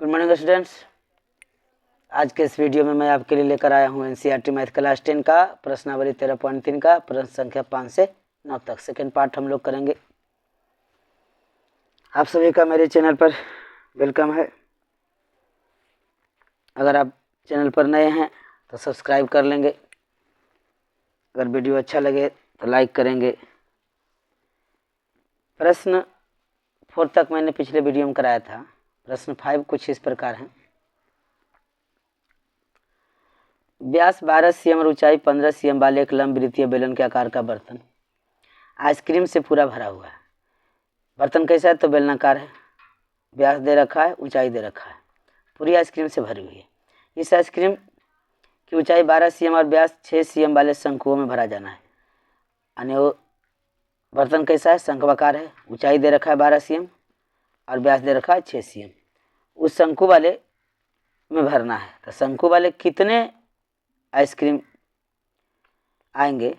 Good morning students. आज के इस वीडियो में मैं आपके लिए लेकर आया हूँ एनसीईआरटी मैथ क्लास 10 का प्रश्नावली 13.3 का प्रश्न संख्या 5 से 9 तक सेकेंड पार्ट हम लोग करेंगे। आप सभी का मेरे चैनल पर वेलकम है। अगर आप चैनल पर नए हैं तो सब्सक्राइब कर लेंगे, अगर वीडियो अच्छा लगे तो लाइक करेंगे। प्रश्न 4 तक मैंने पिछले वीडियो में कराया था। प्रश्न 5 कुछ इस प्रकार है। व्यास 12 सीएम और ऊंचाई 15 सीएम वाले एक लंब वृत्तीय बेलन के आकार का बर्तन आइसक्रीम से पूरा भरा हुआ है। बर्तन कैसा है? तो बेलनाकार है, व्यास दे रखा है, ऊंचाई दे रखा है, पूरी आइसक्रीम से भरी हुई है। इस आइसक्रीम की ऊंचाई 12 सीएम और व्यास 6 सीएम वाले शंकुओं में भरा जाना है। यानी वो बर्तन कैसा है? शंक्वाकार है, ऊंचाई दे रखा है 12 सीएम और व्यास दे रखा है 6 सीएम। उस शंकु वाले में भरना है। तो शंकु वाले कितने आइसक्रीम आएंगे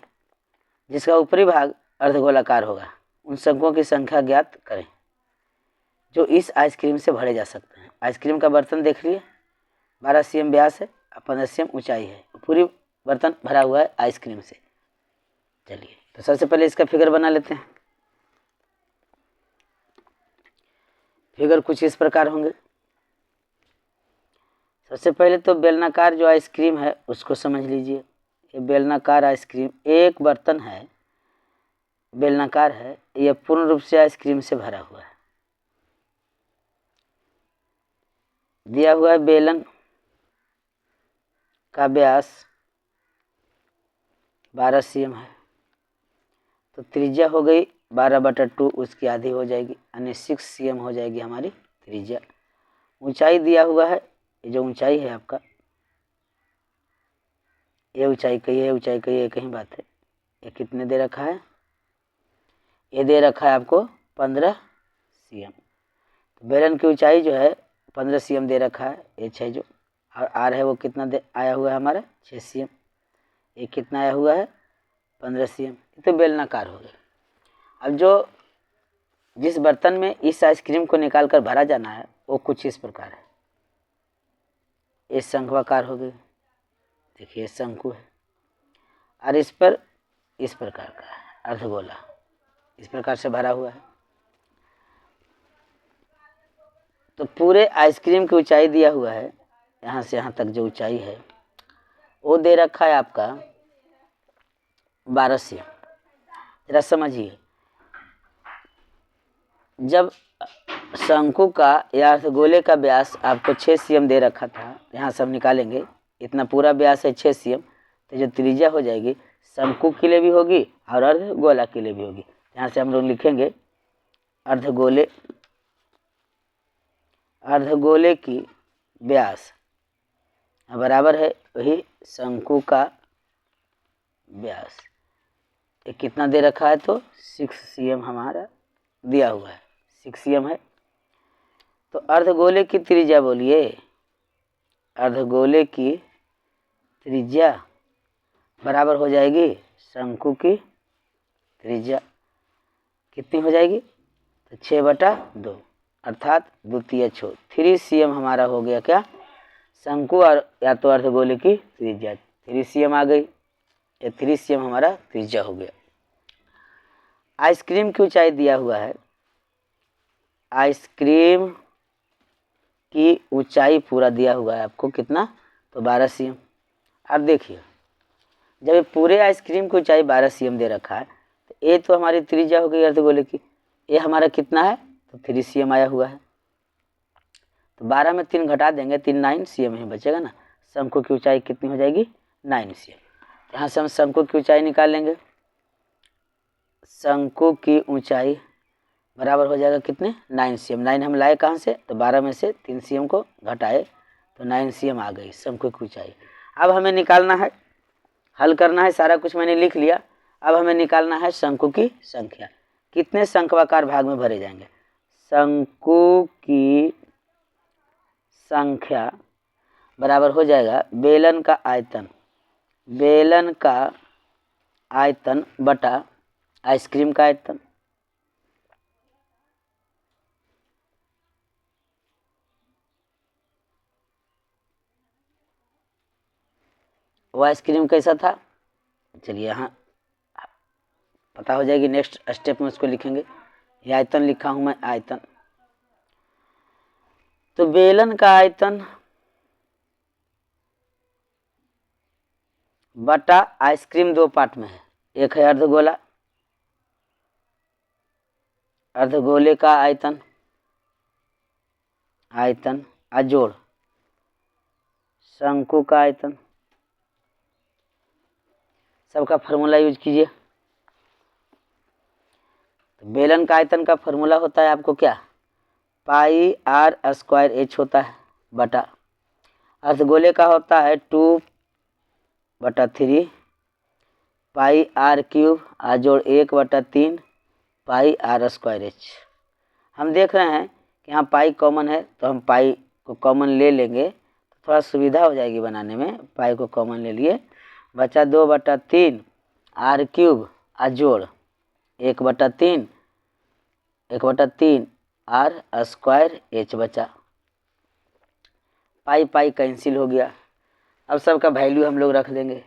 जिसका ऊपरी भाग अर्धगोलाकार होगा? उन शंकुओं की संख्या ज्ञात करें जो इस आइसक्रीम से भरे जा सकते हैं। आइसक्रीम का बर्तन देख लिए, 12 सीएम व्यास है, 15 सीएम ऊंचाई है, पूरी बर्तन भरा हुआ है आइसक्रीम से। चलिए तो सबसे पहले इसका फिगर बना लेते हैं। फिगर कुछ इस प्रकार होंगे। सबसे पहले तो बेलनाकार जो आइसक्रीम है उसको समझ लीजिए। ये बेलनाकार आइसक्रीम एक बर्तन है, बेलनाकार है, यह पूर्ण रूप से आइसक्रीम से भरा हुआ है। दिया हुआ है बेलन का व्यास 12 सीएम है, तो त्रिज्या हो गई 12/2, उसकी आधी हो जाएगी, यानी 6 सीएम हो जाएगी हमारी त्रिज्या। ऊंचाई दिया हुआ है, ये जो ऊंचाई है आपका, ये ऊंचाई कही है, ऊंचाई कही है, कहीं बात है। ये कितने दे रखा है? ये दे रखा है आपको 15 सीएम। तो बेलन की ऊंचाई जो है 15 सीएम दे रखा है, ये 6 जो और आर है वो कितना दे आया हुआ है हमारा 6 सीएम। ये कितना आया हुआ है? 15 सीएम। तो बेलनाकार हो गया। अब जो जिस बर्तन में इस आइसक्रीम को निकाल कर भरा जाना है वो कुछ इस प्रकार है। ये शंक्वाकार हो गई, देखिए शंकु है, और इस पर इस प्रकार का है अर्धगोला, इस प्रकार से भरा हुआ है। तो पूरे आइसक्रीम की ऊंचाई दिया हुआ है, यहाँ से यहाँ तक जो ऊंचाई है वो दे रखा है आपका 12 सीएम। जरा समझिए, जब शंकु का या अर्धगोले का व्यास आपको 6 सीएम दे रखा था, यहाँ से हम निकालेंगे, इतना पूरा व्यास है 6 सीएम, तो जो त्रिज्या हो जाएगी शंकु के लिए भी होगी और अर्धगोला के लिए भी होगी। यहाँ से हम लोग लिखेंगे अर्धगोले की व्यास बराबर है वही शंकु का व्यास। ये कितना दे रखा है? तो 6 सीएम हमारा दिया हुआ है, 6 सीएम है। तो अर्धगोले की त्रिज्या बोलिए, अर्धगोले की त्रिज्या बराबर हो जाएगी शंकु की त्रिज्या। कितनी हो जाएगी? तो 6/2, अर्थात द्वितीय छोर 3 सीएम हमारा हो गया क्या? शंकु और या तो अर्धगोले की त्रिज्या 3 सीएम आ गई, या 3 सीएम हमारा त्रिज्या हो गया। आइसक्रीम की ऊंचाई दिया हुआ है, आइसक्रीम की ऊंचाई पूरा दिया हुआ है आपको कितना? तो 12 सीएम। अब देखिए, जब ये पूरे आइसक्रीम की ऊंचाई 12 सीएम दे रखा है, तो ये तो हमारी त्रिज्या हो गई अर्धगोले की, ये हमारा कितना है? तो 3 सीएम आया हुआ है। तो 12 में 3 घटा देंगे, 3 9 सीएम ही बचेगा ना। शंकु की ऊंचाई कितनी हो जाएगी? 9 सीएम। यहाँ से हम शंकु की ऊंचाई निकाल लेंगे। शंकु की ऊंचाई बराबर हो जाएगा कितने? 9 सीएम। 9 हम लाए कहाँ से? तो 12 में से 3 सीएम को घटाए तो 9 सीएम आ गई शंकु की ऊंचाई। अब हमें निकालना है, हल करना है, सारा कुछ मैंने लिख लिया। अब हमें निकालना है शंकु की संख्या, कितने शंक्वाकार भाग में भरे जाएंगे। शंकु की संख्या बराबर हो जाएगा बेलन का आयतन, बेलन का आयतन बटा आइसक्रीम का आयतन। वो आइसक्रीम कैसा था, चलिए यहाँ पता हो जाएगी। नेक्स्ट स्टेप में उसको लिखेंगे। ये आयतन लिखा हूं मैं, आयतन। तो बेलन का आयतन बटा आइसक्रीम दो पार्ट में है। एक है अर्धगोला, अर्धगोले का आयतन, आयतन अजोड़ शंकु का आयतन। सबका फार्मूला यूज कीजिए। तो बेलन का आयतन का फार्मूला होता है आपको क्या, पाई आर स्क्वायर एच होता है बटा, अर्धगोले का होता है 2/3 पाई आर क्यूब आजोड़ 1/3 पाई आर स्क्वायर एच। हम देख रहे हैं कि यहाँ पाई कॉमन है, तो हम पाई को कॉमन ले लेंगे तो थोड़ा सुविधा हो जाएगी बनाने में। पाई को कॉमन ले लिए, बचा 2/3 आर क्यूब आजोड़ 1/3 आर स्क्वायर एच बचा। पाई पाई कैंसिल हो गया। अब सबका वैल्यू हम लोग रख देंगे।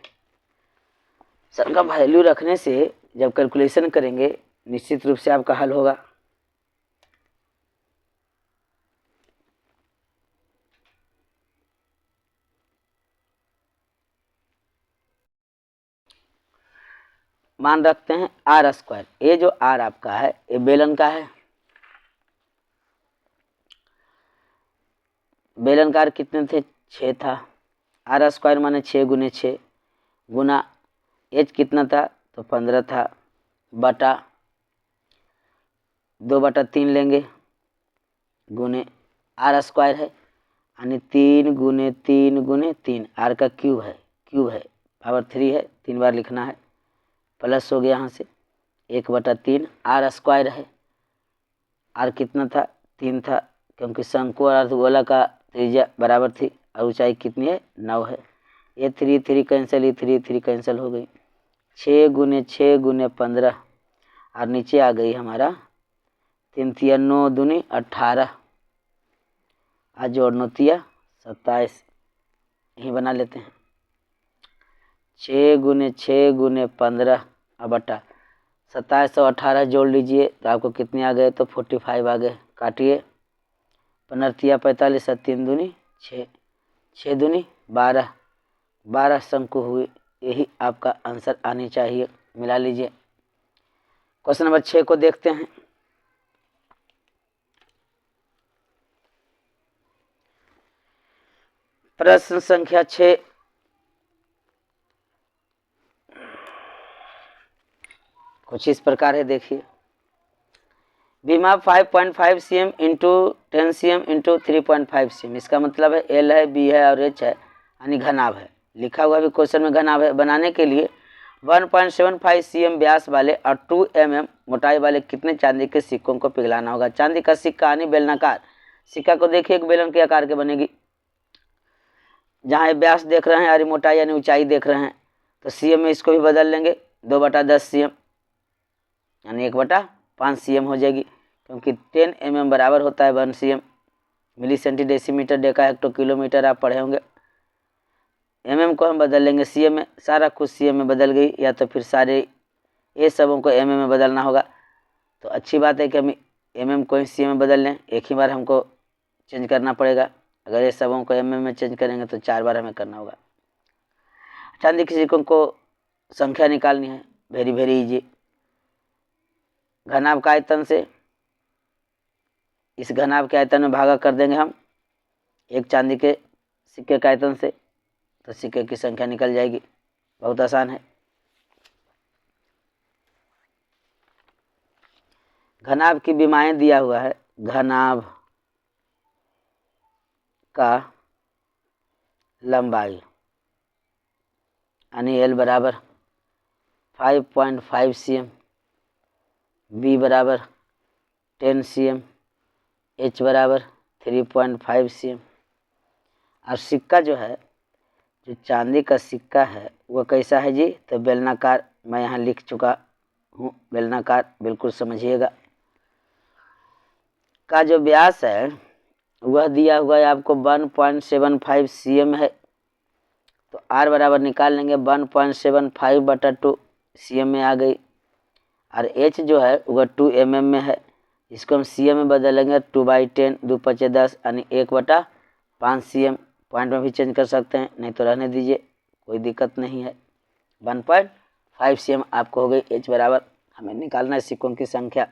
सबका वैल्यू रखने से जब कैलकुलेशन करेंगे निश्चित रूप से आपका हल होगा। मान रखते हैं आर स्क्वायर। ये जो आर आपका है ये बेलन का है। बेलन का आर कितने थे, 6 था। आर स्क्वायर माने 6 × 6 गुना एच कितना था, तो 15 था, बटा 2/3 लेंगे गुने आर स्क्वायर है यानी 3 × 3 × 3 आर का क्यूब है पावर 3 है, 3 बार लिखना है, प्लस हो गया यहाँ से 1/3 आर स्क्वायर है। आर कितना था, 3 था, क्योंकि शंकु और अर्धगोला का त्रिज्या बराबर थी और ऊंचाई कितनी है, 9 है। ये 3 कैंसिल, ये 3 कैंसिल हो गई। 6 × 6 × 15 और नीचे आ गई हमारा 3 × 9 = 18 और जोड़ 9 × 27 यही बना लेते हैं। 6 × 6 × 15 और बटा 27 और 18 जोड़ लीजिए तो आपको कितने आ गए, तो 45 आ गए। काटिए, 15 × 45 और 3 दूनी 6, 6 दूनी 12, 12 शंकु हुए। यही आपका आंसर आनी चाहिए। मिला लीजिए। क्वेश्चन नंबर 6 को देखते हैं। प्रश्न संख्या 6, कुछ इस प्रकार है, देखिए। बीमा 5.5 cm into 10 cm into 3.5 cm। इसका मतलब है L है, B है और H है यानी घनाभ है। लिखा हुआ भी क्वेश्चन में घनाभ है। बनाने के लिए 1.75 cm व्यास वाले और 2 mm मोटाई वाले कितने चांदी के सिक्कों को पिघलाना होगा। चांदी का सिक्का यानी बेलनाकार सिक्का को देखिए एक बेलन के आकार के बनेगी। जहाँ व्यास देख रहे हैं यानी मोटाई यानी ऊंचाई देख रहे हैं, तो cm में इसको भी बदल लेंगे। 2/10 cm यानी 1/5 cm हो जाएगी, क्योंकि 10 mm बराबर होता है 1 cm। Milli centi decimetre deca hecto kilometre आप पढ़े होंगे। mm को हम बदल लेंगे cm में। सारा कुछ cm में बदल गई, या तो फिर सारे ये सबों को mm में बदलना होगा। तो अच्छी बात है कि हम mm को cm में बदल लें। एक ही बार हमको चेंज करना पड़ेगा। अगर ये सबों को mm में चेंज करेंगे तो 4 बार हमें करना होगा। चांदी के सिक्कों को संख्या निकालनी है, वेरी इजी। घनाभ का आयतन से इस घनाभ के आयतन में भागा कर देंगे हम एक चांदी के सिक्के के आयतन से, तो सिक्के की संख्या निकल जाएगी। बहुत आसान है। घनाभ की विमाएं दिया हुआ है। घनाभ का लंबाई यानी L बराबर 5.5 cm, B बराबर 10 cm, H बराबर 3.5 cm। और सिक्का जो है, जो चांदी का सिक्का है वो कैसा है जी, तो बेलनाकार। मैं यहाँ लिख चुका हूँ बेलनाकार, बिल्कुल समझिएगा। का जो व्यास है वह दिया हुआ है आपको 1.75 cm है। तो आर बराबर निकाल लेंगे 1.75/2 cm में आ गई। और एच जो है वो 2 mm में है, इसको हम cm में बदलेंगे 2/10, 2×5 = 10 यानी 1/5 cm। पॉइंट में भी चेंज कर सकते हैं, नहीं तो रहने दीजिए, कोई दिक्कत नहीं है। 1.5 cm आपको हो गई एच बराबर। हमें निकालना है सिक्कों की संख्या।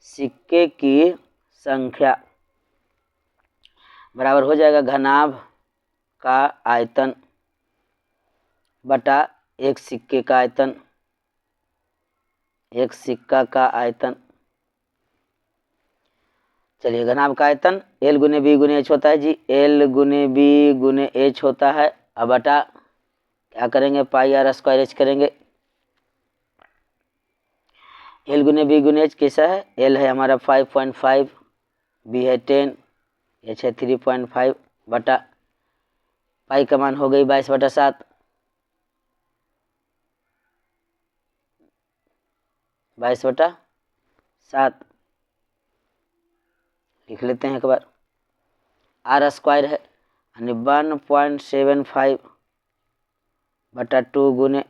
सिक्के की संख्या बराबर हो जाएगा घनाभ का आयतन बटा एक सिक्के का आयतन, एक सिक्का का आयतन। चलिए, घनाभ का आयतन L गुने B गुने H होता है जी, L गुने B गुने H होता है। अब बटा क्या करेंगे, πr² H करेंगे। L गुने B गुने H कैसा है, L है हमारा 5.5, B है 10, H है 3.5 बटा पाई का मान हो गई 22/7। 22/7 लिख लेते हैं एक बार। r² है यानी 1.75/2 गुने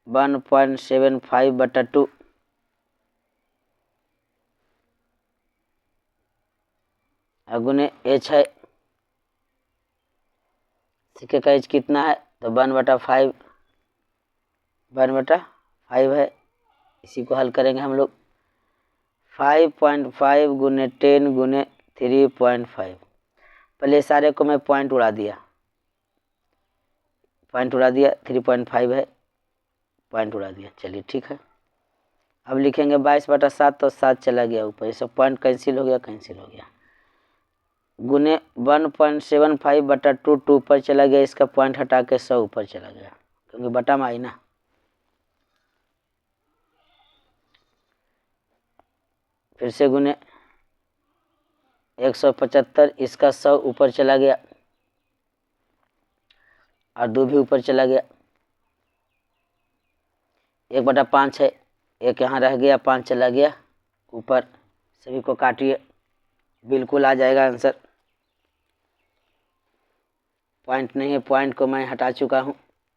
1.75/2 गुने H है। सिक्के का H कितना है, तो 1/5 है। इसी को हल करेंगे हम लोग। 5.5 गुने 10 गुने 3.5। पहले सारे को मैं पॉइंट उड़ा दिया, 3.5 है, पॉइंट उड़ा दिया। चलिए ठीक है। अब लिखेंगे 22/7, तो 7 चला गया ऊपर, ये सब पॉइंट कैंसिल हो गया। गुने 1.75/2 2 ऊपर चला गया, इसका पॉइंट हटा के 100 ऊपर चला गया, क्योंकि बटा में आई ना। फिर से गुने 175, इसका 100 ऊपर चला गया और 2 भी ऊपर चला गया। 1/5 है, 1 यहाँ रह गया, 5 चला गया ऊपर। सभी को काटिए, बिल्कुल आ जाएगा आंसर। पॉइंट नहीं है, पॉइंट को मैं हटा चुका हूँ।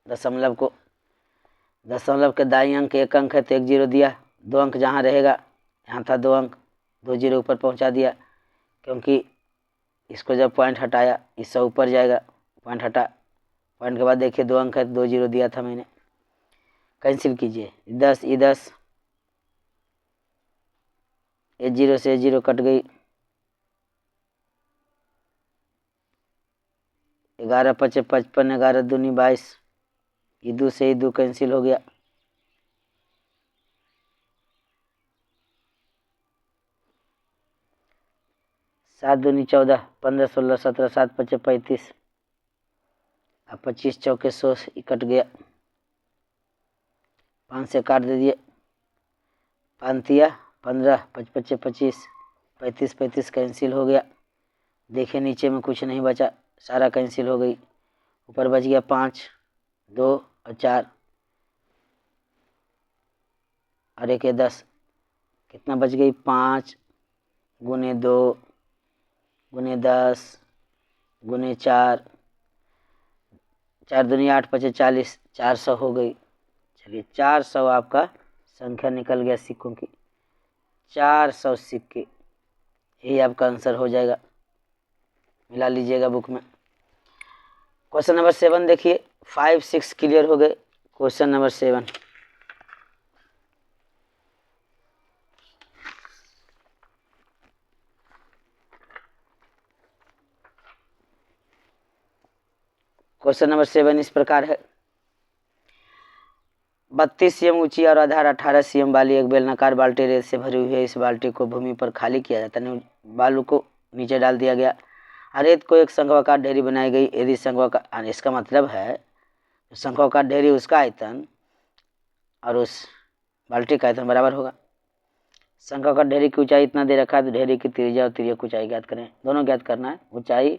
दशमलव के दाईं अंक 1 अंक है तो 1 0 दिया। 2 अंक जहाँ रहेगा, यहाँ था 2 अंक, 2 0 ऊपर पहुँचा दिया, क्योंकि इसको जब पॉइंट हटाया इससे ऊपर जाएगा। पॉइंट हटा, पॉइंट के बाद देखिए 2 अंक है, 2 0 दिया था मैंने। कैंसिल कीजिए, 10 10, 1 0 से 1 0 कट गई। 11 5 55, 11 दूनी 22, ईदू से ईदू कैंसिल हो गया। 7 दूनी 14, 15 16 17, 7 5 35, अब 25 चौके 100 कट गया। 5 से काट दे दिए, 5 तिया 15, 5 5 25, 35 35 कैंसिल हो गया। देखिए नीचे में कुछ नहीं बचा, सारा कैंसिल हो गई। ऊपर बच गया 5, 2 और 4 और 1 10, कितना बच गई, 5 गुने 2 गुने 10 गुने 4, 4 दूनी 8 5 40, 400 हो गई। चलिए 400 आपका संख्या निकल गया सिक्कों की, 400 सिक्के, यही आपका आंसर हो जाएगा। मिला लीजिएगा बुक में। क्वेश्चन नंबर 7 देखिए, 5 6 क्लियर हो गए। क्वेश्चन नंबर 7, क्वेश्चन नंबर 7 इस प्रकार है। 32 cm ऊंची और आधार 18 cm वाली एक बेलनाकार बाल्टी रेत से भरी हुई है। इस बाल्टी को भूमि पर खाली किया जाता है, बालू को नीचे डाल दिया गया, रेत को एक शंक्वाकार ढेरी बनाई गई। यदि शंक्वाकार, इसका मतलब है शंक्वाकार ढेरी उसका आयतन और उस बाल्टी का आयतन बराबर होगा। शंक्वाकार ढेरी की ऊंचाई इतना दे रखा है, तो ढेरी की त्रिज्या और त्रिज्यक ऊंचाई ज्ञात करें। दोनों ज्ञात करना है, ऊंचाई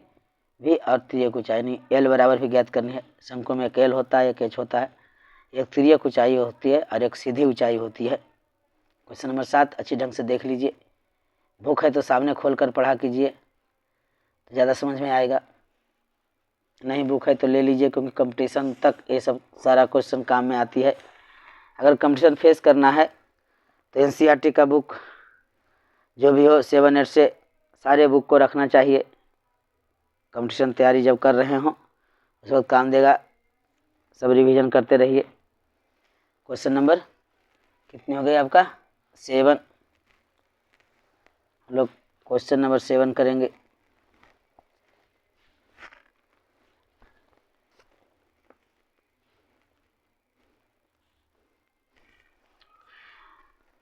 भी और त्रिज्यक ऊंचाई नहीं, एल बराबर भी ज्ञात करनी है। शंकु में एक एल होता है, एक एच होता है, एक त्रिज्यक ऊंचाई होती है और एक सीधी ऊंचाई होती है। क्वेश्चन नंबर 7 अच्छी ढंग से देख लीजिए। भूख है तो सामने खोल कर पढ़ा कीजिए, तो ज़्यादा समझ में आएगा। नहीं बुक है तो ले लीजिए, क्योंकि कंपटीशन तक ये सब सारा क्वेश्चन काम में आती है। अगर कंपटीशन फेस करना है तो एनसीईआरटी का बुक जो भी हो 7-8 से सारे बुक को रखना चाहिए। कंपटीशन तैयारी जब कर रहे हों उस वक्त काम देगा। सब रिवीजन करते रहिए। क्वेश्चन नंबर कितने हो गए आपका? 7। हम लोग क्वेश्चन नंबर 7 करेंगे।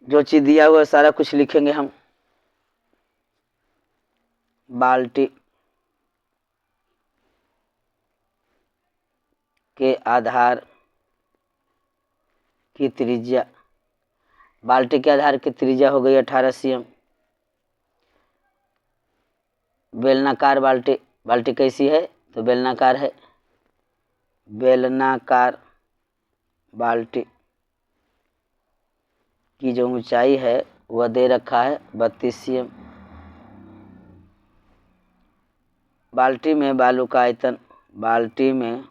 जो चीज़ दिया हुआ है सारा कुछ लिखेंगे हम। बाल्टी के आधार की त्रिज्या, बाल्टी के आधार की त्रिज्या हो गई 18 cm। बेलनाकार बाल्टी, बाल्टी कैसी है तो बेलनाकार है। बेलनाकार बाल्टी की जो ऊंचाई है वह दे रखा है 32 cm। बाल्टी में बालू का आयतन, बाल्टी में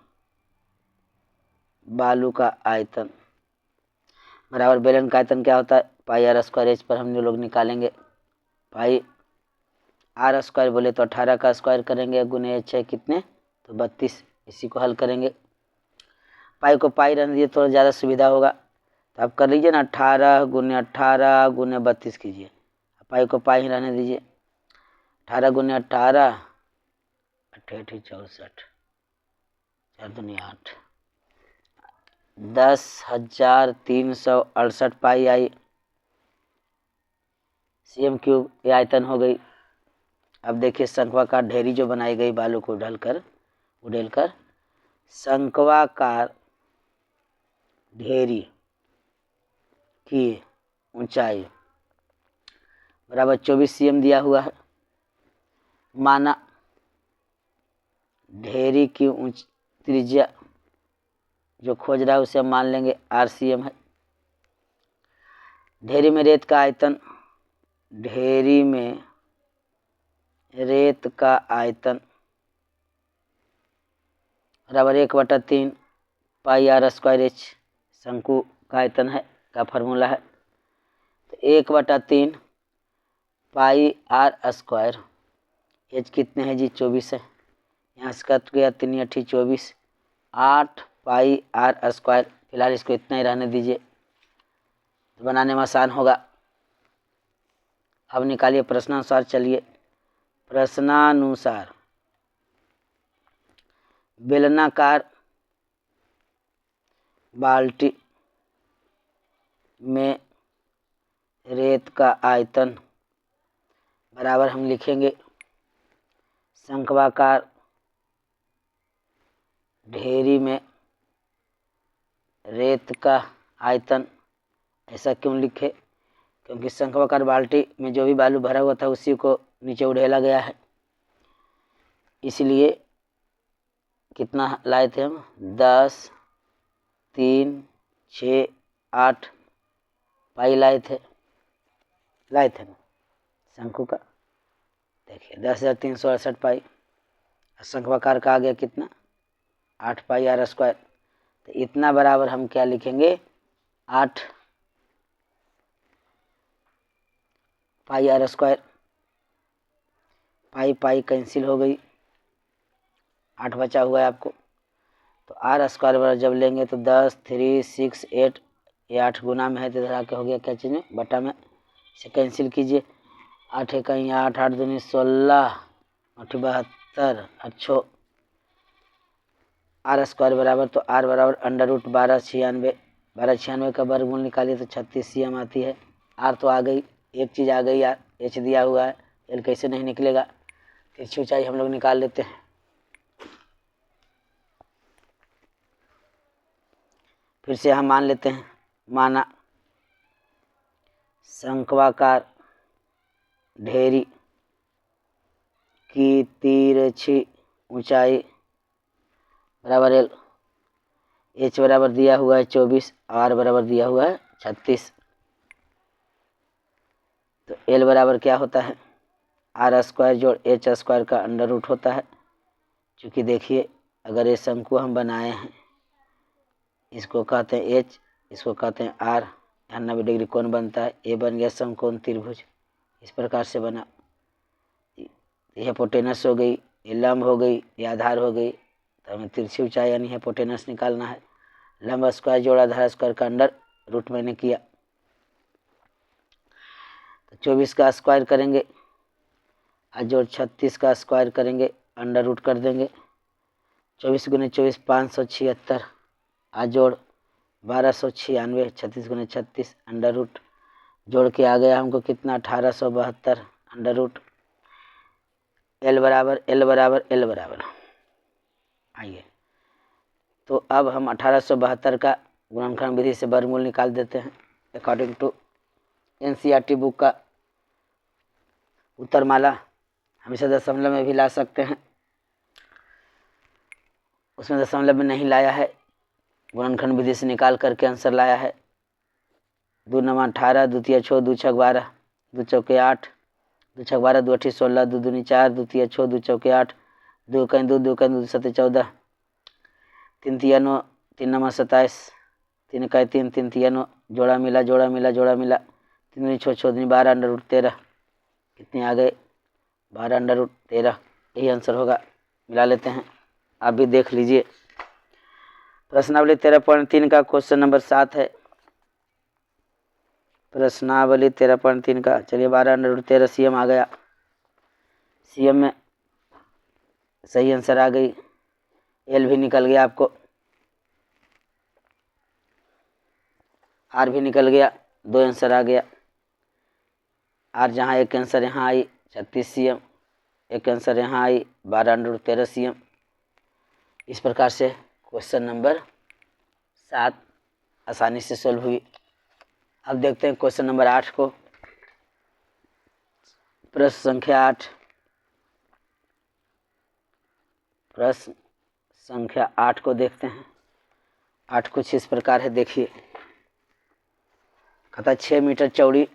बालू का आयतन बराबर बेलन का आयतन क्या होता है? पाई आर स्क्वायर। एच पर हम लोग निकालेंगे। पाई आर स्क्वायर बोले तो 18 का स्क्वायर करेंगे, गुने एच है कितने तो 32। इसी को हल करेंगे। पाई को पाई रहने दीजिए, थोड़ा ज़्यादा सुविधा होगा। तो आप कर लीजिए ना, 18 गुने 18 गुने 32 कीजिए। पाई को पाई ही रहने दीजिए। 18 गुने 18 अट्ठाईस 64 4 दूनी 8 10,368 पाई आई cm3 ये आयतन हो गई। अब देखिए शंक्वाकार ढेरी जो बनाई गई बालू को उड़ेलकर शंक्वाकार ढेरी की ऊंचाई बराबर 24 cm दिया हुआ है। माना ढेरी की त्रिज्या जो खोज रहा है उसे हम मान लेंगे RCM है। ढेरी में रेत का आयतन, ढेरी में रेत का आयतन बराबर 1/3 पाई आर स्क्वायर एच शंकु का आयतन है का फॉर्मूला है। तो 1/3 पाई आर स्क्वायर एच कितने हैं जी 24 है। यहाँ से कट गया 3 8 24 8 पाई आर स्क्वायर। फिलहाल इसको इतना ही रहने दीजिए तो बनाने में आसान होगा। अब निकालिए प्रश्नानुसार। चलिए प्रश्नानुसार बेलनाकार बाल्टी में रेत का आयतन बराबर हम लिखेंगे शंक्वाकार ढेरी में रेत का आयतन। ऐसा क्यों लिखे? क्योंकि शंक्वाकार बाल्टी में जो भी बालू भरा हुआ था उसी को नीचे उड़ेला गया है। इसलिए कितना लाए थे हम? 10, 3, 6, 8 पाई लाए थे ना शंकु का। देखिए 10,368 पाई। शंक्वाकार का आ गया कितना? 8 पाई आर स्क्वायर। तो इतना बराबर हम क्या लिखेंगे? 8 pi r square. Pi pi cancel हो गई, 8 बचा हुआ है आपको। तो आर स्क्वायर बराबर जब लेंगे तो 10, 3, 6, 8 ये 8 गुना में है तो इधर आके हो गया क्या चीज़ में? बटा में। इसे कैंसिल कीजिए। 8 1 8 8 दूनी 16 8 72 अच्छो आर स्क्वायर बराबर तो आर बराबर √1296। 1296 का वर्गमूल निकालिए तो 36 cm आती है। आर तो आ गई, एक चीज़ आ गई यार, एच दिया हुआ है, एल कैसे नहीं निकलेगा? तिरछी ऊंचाई हम लोग निकाल लेते हैं। फिर से हम मान लेते हैं। माना शंक्वाकार ढेरी की तिरछी ऊंचाई बराबर एल। एच बराबर दिया हुआ है 24, आर बराबर दिया हुआ है 36। तो एल बराबर क्या होता है? आर स्क्वायर जोड़ एच स्क्वायर का अंडर रूट होता है। चूँकि देखिए अगर ये शंकु हम बनाए हैं, इसको कहते हैं एच, इसको कहते हैं आर, यहाँ 90 डिग्री कोण बनता है, ये बन गया समकोण त्रिभुज। इस प्रकार से बना। यह हिपोटेनस हो गई, ये लंब हो गई, ये आधार हो गई। तो हमें तिरछी ऊंचाई यानी हिपोटेनस निकालना है। लंब स्क्वायर जोड़ आधार स्क्वायर का अंडर रूट मैंने किया, तो 24 का स्क्वायर करेंगे, आज जोड़ 36 का स्क्वायर करेंगे, अंडर रूट कर देंगे। 24 गुने 24 576, आज जोड़ 1296, 36 गुने 36 अंडर रूट, जोड़ के आ गया हमको कितना 1872 अंडर रूट। L बराबर L बराबर L बराबर। आइए, तो अब हम 1872 का गुणनखंड विधि से वर्गमूल निकाल देते हैं अकॉर्डिंग टू NCERT बुक का उत्तरमाला। हम इसे दशमलव में भी ला सकते हैं, उसमें दशमलव में नहीं लाया है, गुणनखंड विधि से निकाल करके आंसर लाया है। 2 9 18, 2 3 6, 2 6 12, 2 चौके 8, 2 6 12, 2 8 16, 2 दूनी 4, 2 3 6, 2 चौके 8, 2 कहीं 2, 2 कहीं 2, 7 14, 3 3 9, 3 9 27, 3 कहीं 3, 3 3 9, जोड़ा मिला जोड़ा मिला जोड़ा मिला, 3 दूनी 6 6 दूनी 12 अंडर रूट 13, कितने आ गए 12 अंडर रूट 13, यही आंसर होगा। मिला लेते हैं, आप भी देख लीजिए। प्रश्नावली 13.3 का क्वेश्चन नंबर 7 है। प्रश्नावली 13.3 का, चलिए 12 अंडर रूट 13 CM आ गया। CM में सही आंसर आ गई, L भी निकल गया आपको, R भी निकल गया, 2 आंसर आ गया। R जहाँ एक आंसर यहाँ आई 36 CM, एक आंसर यहाँ आई 12 अंडर रूट 13 CM। इस प्रकार से क्वेश्चन नंबर 7 आसानी से सोल्व हुई। अब देखते हैं क्वेश्चन नंबर 8 को। प्रश्न संख्या 8, प्रश्न संख्या 8 को देखते हैं। 8 कुछ इस प्रकार है, देखिए। कहता 6 मीटर चौड़ी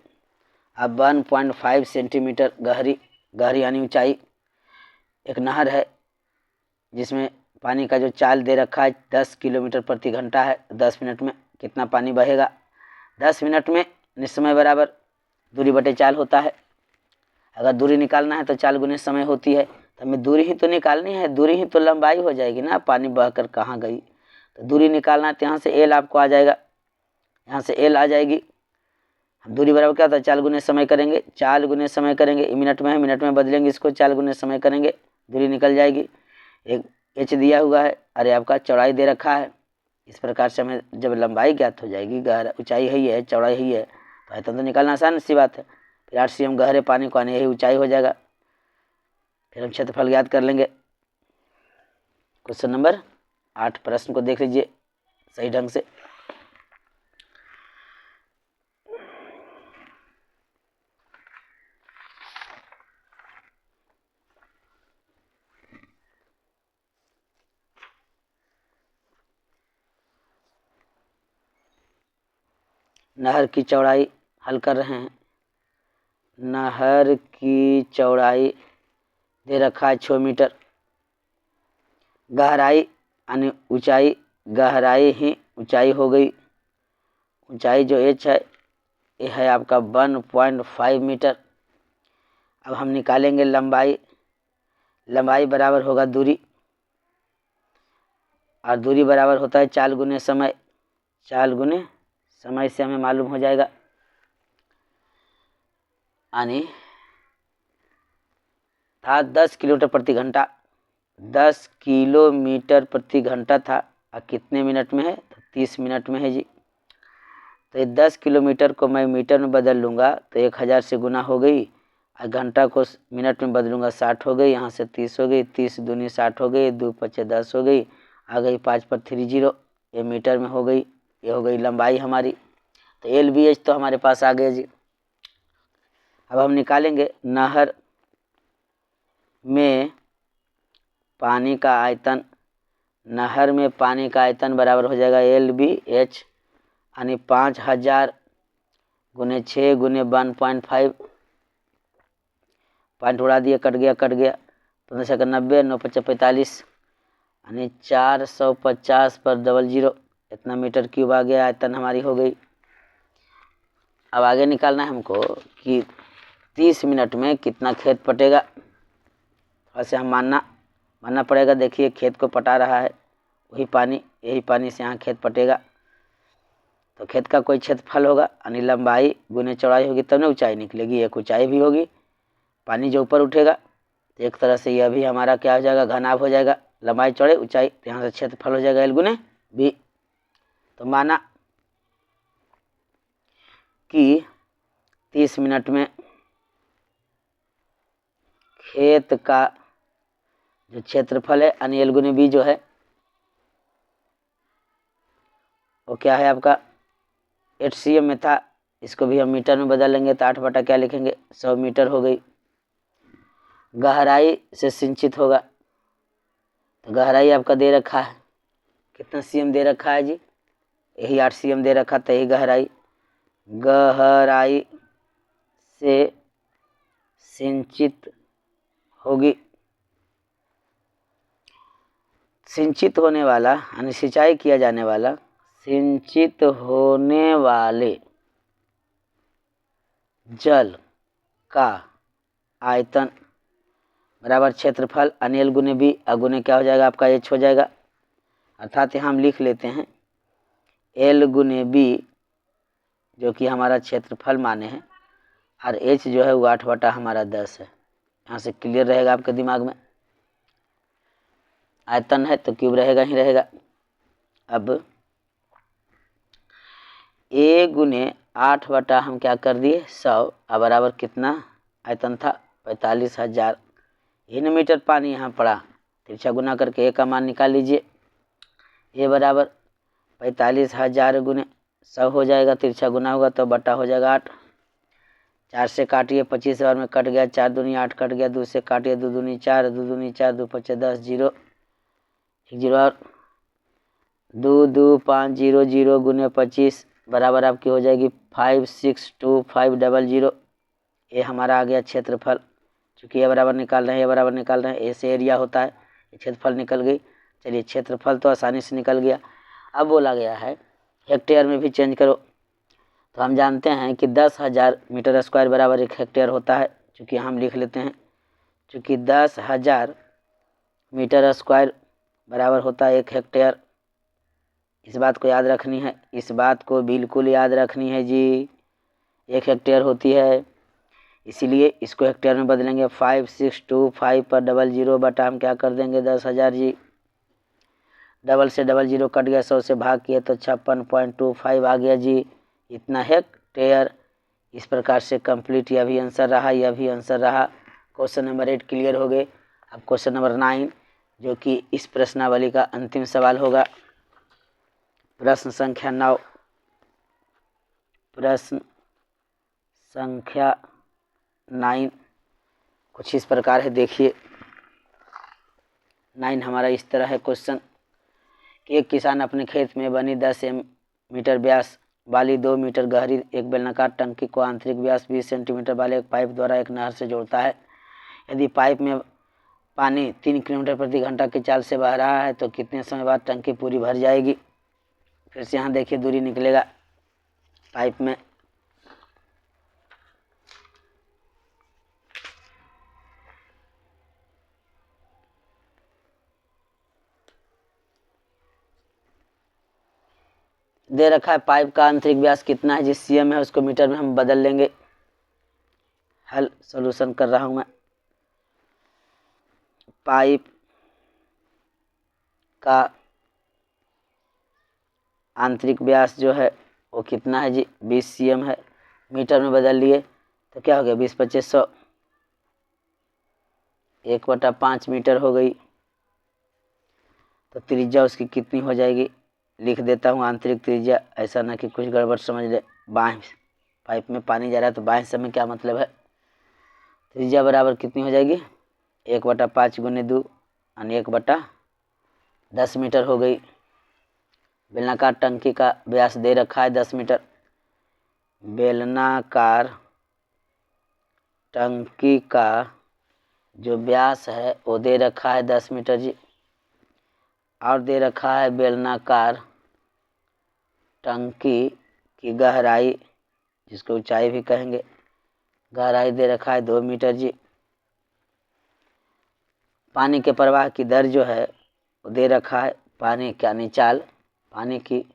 अब 1.5 सेंटीमीटर गहरी यानी ऊंचाई एक नहर है, जिसमें पानी का जो चाल दे रखा है 10 किलोमीटर प्रति घंटा है। 10 मिनट में कितना पानी बहेगा। 10 मिनट में निस्समय बराबर दूरी बटे चाल होता है। अगर दूरी निकालना है तो चाल गुने समय होती है, तो हमें दूरी ही तो निकालनी है, दूरी ही तो लंबाई हो जाएगी ना, पानी बहकर कहाँ गई। तो दूरी निकालना है तो यहाँ से L आपको आ जाएगा, यहाँ से L आ जाएगी। हम दूरी बराबर क्या होता है, चाल गुने समय करेंगे, चाल गुने समय करेंगे, मिनट में है, मिनट में बदलेंगे इसको, चाल गुने समय करेंगे, दूरी निकल जाएगी। एक H दिया हुआ है, अरे आपका चौड़ाई दे रखा है। इस प्रकार से हमें जब लंबाई ज्ञात हो जाएगी, गहरा ऊंचाई ही है, चौड़ाई ही है, तो आयतन तो निकालना आसान सी बात है। फिर 8 CM गहरे पानी को आने, यही ऊंचाई हो जाएगा। फिर हम क्षेत्रफल ज्ञात कर लेंगे। क्वेश्चन नंबर 8 प्रश्न को देख लीजिए सही ढंग से। नहर की चौड़ाई हल कर रहे हैं। नहर की चौड़ाई दे रखा है 6 मीटर, गहराई यानी ऊंचाई, गहराई ही ऊंचाई हो गई। ऊंचाई जो H है ये है आपका 1.5 मीटर। अब हम निकालेंगे लंबाई। लंबाई बराबर होगा दूरी, और दूरी बराबर होता है चाल गुने समय। चाल गुने समय से हमें मालूम हो जाएगा, यानी था 10 किलोमीटर प्रति घंटा। 10 किलोमीटर प्रति घंटा था, और कितने मिनट में है, तो 30 मिनट में है जी। तो ये 10 किलोमीटर को मैं मीटर में बदल लूँगा तो 1000 से गुना हो गई, और घंटा को मिनट में बदलूँगा 60 हो गई, यहाँ से 30 हो गई, 30 दूनी 60 हो गई, 2 5 10 हो गई, आ गई 5 पर 3 0, ये मीटर में हो गई। ये हो गई लंबाई हमारी। तो LBH तो हमारे पास आ गया जी। अब हम निकालेंगे नहर में पानी का आयतन। नहर में पानी का आयतन बराबर हो जाएगा LBH, यानी 5000 गुने 6 गुने 1.5, पॉइंट उड़ा दिया, कट गया 15 से 90, 9 5 45, यानी 450 पर डबल जीरो, इतना मीटर क्यूब आ गया, आयतन हमारी हो गई। अब आगे निकालना है हमको कि 30 मिनट में कितना खेत पटेगा। वैसे हम मानना पड़ेगा। देखिए खेत को पटा रहा है वही पानी, यही पानी से यहाँ खेत पटेगा। तो खेत का कोई क्षेत्रफल होगा यानी लंबाई गुने चौड़ाई होगी तब ना ऊंचाई निकलेगी। एक ऊंचाई भी होगी, पानी जो ऊपर उठेगा। तो एक तरह से यह भी हमारा क्या हो जाएगा, घनाभ हो जाएगा। लंबाई चौड़ाई ऊंचाई, तो यहाँ से क्षेत्रफल हो जाएगा L गुने B। तो माना कि 30 मिनट में खेत का जो क्षेत्रफल है यानी L गुने B जो है वो क्या है आपका 8 cm में था। इसको भी हम मीटर में बदल लेंगे तो 8 बटा क्या लिखेंगे 100 मीटर हो गई। गहराई से सिंचित होगा, तो गहराई आपका दे रखा है कितना cm दे रखा है जी, यही 8 cm दे रखा था। यही गहराई से सिंचित होगी। सिंचित होने वाला यानी सिंचाई किया जाने वाला, सिंचित होने वाले जल का आयतन बराबर क्षेत्रफल यानी L गुने B, अगुने क्या हो जाएगा आपका H हो जाएगा। अर्थात यहाँ हम लिख लेते हैं L गुने B जो कि हमारा क्षेत्रफल माने हैं, और H जो है वो 8 बटा हमारा 10 है। यहाँ से क्लियर रहेगा आपके दिमाग में। आयतन है तो क्यूब रहेगा ही रहेगा। अब A गुने 8 बटा हम क्या कर दिए 100, अब बराबर कितना आयतन था 45,000 घन मीटर पानी यहाँ पड़ा। तिरछा गुना करके A का मान निकाल लीजिए। A बराबर 45,000 गुने 100 हो जाएगा, तिरछा गुना होगा तो बटा हो जाएगा 8। 4 से काटिए 25 बार में कट गया, 4 दूनी 8 कट गया, 2 से काटिए 2 दूनी 4, 2 दूनी 4, 2 पचे 10, जीरो एक जीरो और 2 2 5 0 0 गुने 25 बराबर आपकी हो जाएगी 562500। ये हमारा आ गया क्षेत्रफल। चूँकि ये बराबर निकाल रहे हैं, ये बराबर निकाल रहे हैं, ए से एरिया होता है, ये क्षेत्रफल निकल गई। चलिए क्षेत्रफल तो आसानी से निकल गया। अब बोला गया है हेक्टेयर में भी चेंज करो। तो हम जानते हैं कि 10,000 मीटर स्क्वायर बराबर 1 हेक्टेयर होता है। चूँकि हम लिख लेते हैं, चूँकि 10,000 मीटर स्क्वायर बराबर होता है 1 हेक्टेयर। इस बात को याद रखनी है, इस बात को बिल्कुल याद रखनी है जी। 1 हेक्टेयर होती है, इसीलिए इसको हेक्टेयर में बदलेंगे। 5625 पर डबल जीरो बटा हम क्या कर देंगे 10,000 जी। डबल से डबल जीरो कट गया, 100 से भाग किए तो 56.25 आ गया जी, इतना हेक्टेयर। इस प्रकार से कंप्लीट यह भी आंसर रहा, यह भी आंसर रहा। क्वेश्चन नंबर 8 क्लियर हो गए। अब क्वेश्चन नंबर 9 जो कि इस प्रश्नावली का अंतिम सवाल होगा, प्रश्न संख्या 9। प्रश्न संख्या 9 कुछ इस प्रकार है, देखिए 9 हमारा इस तरह है क्वेश्चन कि एक किसान अपने खेत में बनी 10 मीटर व्यास वाली 2 मीटर गहरी एक बेलनाकार टंकी को आंतरिक व्यास 20 सेंटीमीटर वाले एक पाइप द्वारा एक नहर से जोड़ता है। यदि पाइप में पानी 3 किलोमीटर प्रति घंटा की चाल से बह रहा है तो कितने समय बाद टंकी पूरी भर जाएगी। फिर से यहाँ देखिए दूरी निकलेगा पाइप में, दे रखा है पाइप का आंतरिक व्यास कितना है, जिस cm है उसको मीटर में हम बदल लेंगे। हल सॉल्यूशन कर रहा हूं मैं। पाइप का आंतरिक व्यास जो है वो कितना है जी 20 cm है, मीटर में बदल लिए तो क्या हो गया 20 25 100, 1/5 मीटर हो गई। तो त्रिज्या उसकी कितनी हो जाएगी, लिख देता हूँ आंतरिक त्रिज्या, ऐसा ना कि कुछ गड़बड़ समझ ले। बाएं पाइप में पानी जा रहा है तो बाएं से में क्या मतलब है, त्रिज्या बराबर कितनी हो जाएगी 1/5 गुने 2 यानी 1/10 मीटर हो गई। बेलनाकार टंकी का व्यास दे रखा है 10 मीटर। बेलनाकार टंकी का जो व्यास है वो दे रखा है 10 मीटर जी। और दे रखा है बेलनाकार टंकी की गहराई, जिसको ऊंचाई भी कहेंगे, गहराई दे रखा है 2 मीटर जी। पानी के प्रवाह की दर जो है वो दे रखा है, पानी का निचाल, पानी की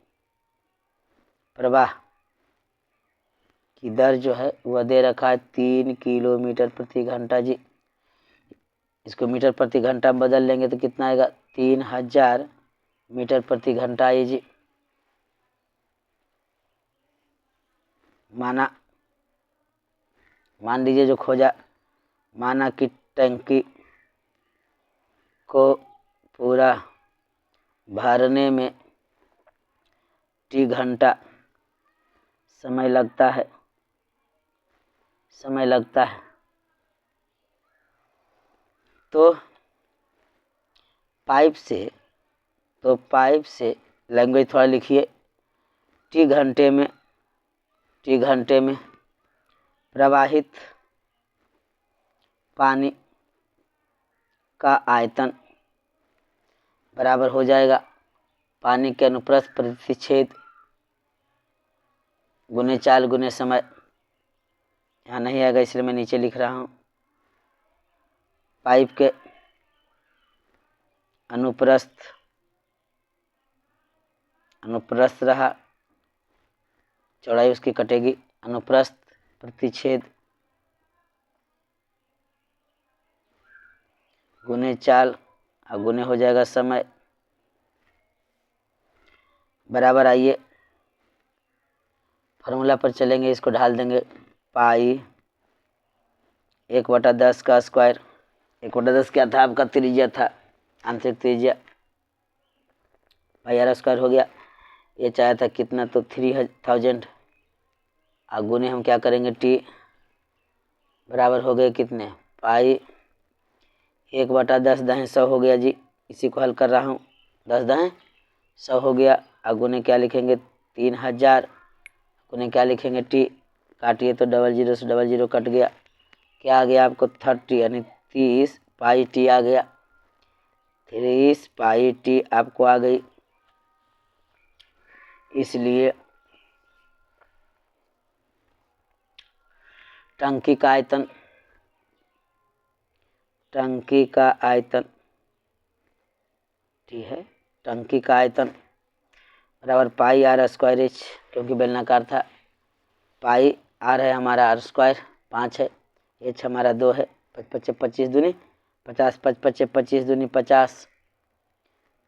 प्रवाह की दर जो है वह दे रखा है 3 किलोमीटर प्रति घंटा जी। इसको मीटर प्रति घंटा में बदल लेंगे तो कितना आएगा, 3000 मीटर प्रति घंटा ये जी। मान लीजिए जो खोजा, माना कि टंकी को पूरा भरने में T घंटा समय लगता है, तो पाइप से लैंग्वेज थोड़ा लिखिए, T घंटे में प्रवाहित पानी का आयतन बराबर हो जाएगा पानी के अनुप्रस्थ प्रतिच्छेद गुने चाल गुने समय। यहाँ नहीं आएगा इसलिए मैं नीचे लिख रहा हूँ। पाइप के अनुप्रस्थ रहा, चौड़ाई उसकी कटेगी, अनुप्रस्थ प्रतिच्छेद गुने चाल और गुने हो जाएगा समय बराबर। आइए फार्मूला पर चलेंगे, इसको ढाल देंगे, पाई 1/10 का स्क्वायर। 1/10 क्या था, आपका त्रिज्या था, आंतरिक त्रिज्या, पाई आर स्क्वायर हो गया। ये चाहा था कितना, तो 3000, और गुने हम क्या करेंगे, T बराबर हो गए कितने, पाई 1/10 दाएं 100 हो गया जी। इसी को हल कर रहा हूँ, 10 दाएं 100 हो गया, और गुने क्या लिखेंगे 3000, गुने क्या लिखेंगे T, काटिए तो 00 से 00 कट गया, क्या आ गया आपको 30 यानी 30 पाई T आ गया, 30 पाई T आपको आ गई। इसलिए टंकी का आयतन ठीक है, टंकी का आयतन बराबर पाई आर स्क्वायर एच, क्योंकि बेलनाकार था, पाई आर है हमारा, आर स्क्वायर 5 है, एच हमारा 2 है, 5 25 दूनी 50, 5 25 दूनी 50,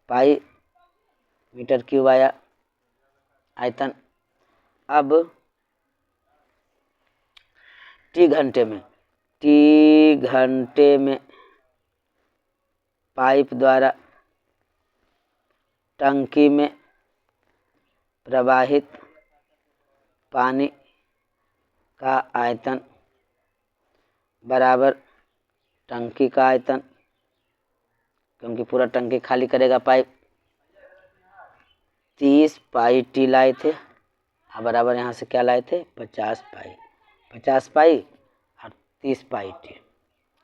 पाई मीटर क्यूब आया आयतन। अब T घंटे में पाइप द्वारा टंकी में प्रवाहित पानी का आयतन बराबर टंकी का आयतन, क्योंकि पूरा टंकी खाली करेगा पाइप, 30 पाई T लाए थे, और बराबर यहाँ से क्या लाए थे 50 पाई और 30 पाई T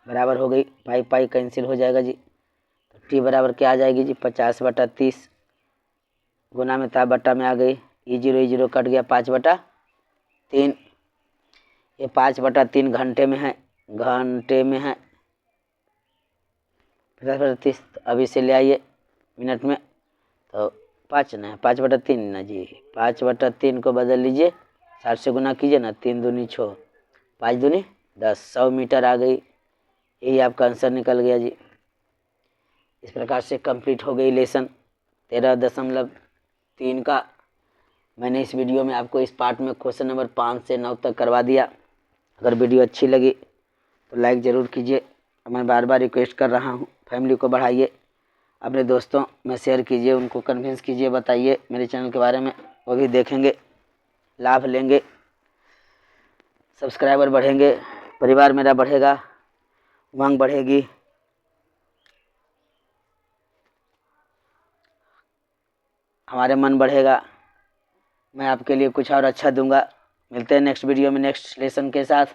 बराबर हो गई, पाई कैंसिल हो जाएगा जी, तो T बराबर क्या आ जाएगी जी 50/30, गुना में था बट्टा में आ गई, ई जीरो कट गया 5/3, ये 5/3 घंटे में है 50/30, अब इसे ले आइए मिनट में, तो 5/3 ना जी, 5/3 को बदल लीजिए, 60 से गुना कीजिए ना, 3 दूनी 6, 5 दूनी 10, 100 मीटर आ गई, यही आपका आंसर निकल गया जी। इस प्रकार से कंप्लीट हो गई लेसन 13.3 का। मैंने इस वीडियो में आपको इस पार्ट में क्वेश्चन नंबर 5 से 9 तक करवा दिया। अगर वीडियो अच्छी लगी तो लाइक ज़रूर कीजिए, मैं बार बार रिक्वेस्ट कर रहा हूँ, फैमिली को बढ़ाइए, अपने दोस्तों में शेयर कीजिए, उनको कन्विंस कीजिए, बताइए मेरे चैनल के बारे में, वो भी देखेंगे, लाभ लेंगे, सब्सक्राइबर बढ़ेंगे, परिवार मेरा बढ़ेगा, उमंग बढ़ेगी, हमारे मन बढ़ेगा, मैं आपके लिए कुछ और अच्छा दूंगा। मिलते हैं नेक्स्ट वीडियो में नेक्स्ट लेसन के साथ।